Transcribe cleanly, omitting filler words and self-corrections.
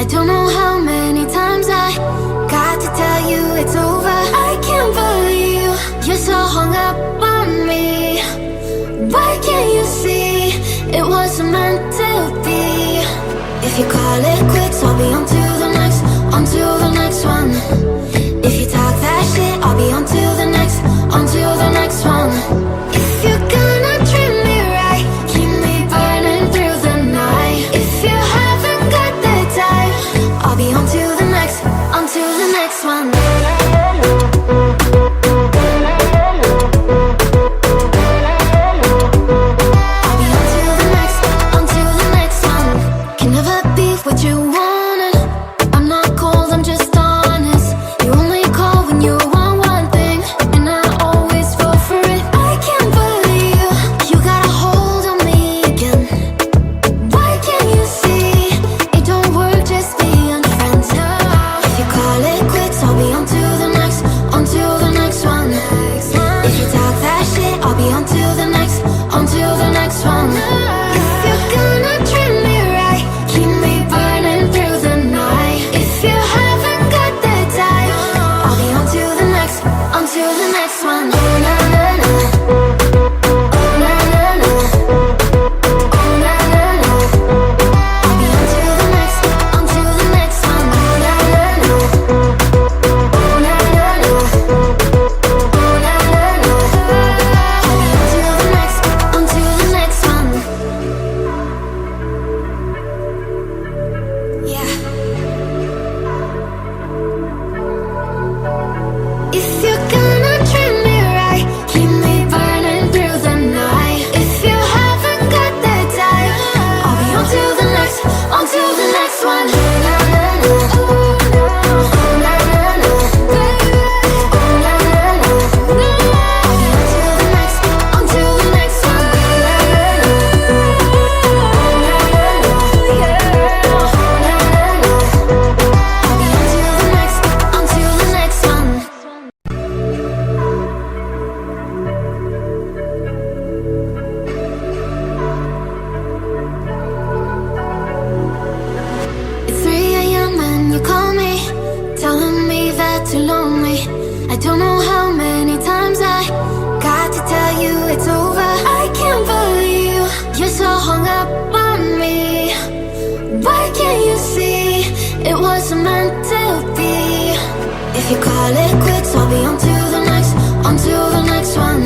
I don't know how many times I got to tell you it's over. I can't believe you're so hung up on me. Why can't you see it wasn't meant to be? If you call it quits, I'll be on to the next, on to the next one. If you talk that shit, I'll be on to the next, on to the next one. If you're gonna treat me right, keep me burning through the night. If you haven't got the time, I'll be on to the next, on to the next one. I'll be on to the next, on to the next one. Can never be what you wanted. I'm not cold, I'm just honest. You only call when you want one thing, and I always fall for it. I can't believe you got a hold on me again. Why can't you see it don't work just being friends? If you call it quits, I'll be on to the next, on to the next one. If you talk that shit, I'll be on to the next, on to the next one. If you're gonna treat me right, keep me burning through the night. If you haven't got the time, I'll be on to the next, on to the next one. Oh na na na, oh na na na, oh na na na. I'll be on to the next, on to the next one. Oh na na na, oh na na na, oh na na na. I'll be on to the next, on to the next one. Yeah. If you're gonna treat me right, keep me burning through the night. If you haven't got the time, I'll be on to the next, on to the next one. Oh na na na, oh na na na, oh na na na. I'll be on to the next, on to the next one. Oh na na na, oh na na na. I'll be on to the next, on to the next one. It's 3 a.m. and you call me, telling me that you're lonely. I don't know how many times I got to tell you it's over. I can't believe you're so hung up on me. Why can't you see it wasn't meant to be? If you call it quits, I'll be on to the next, on to the next one.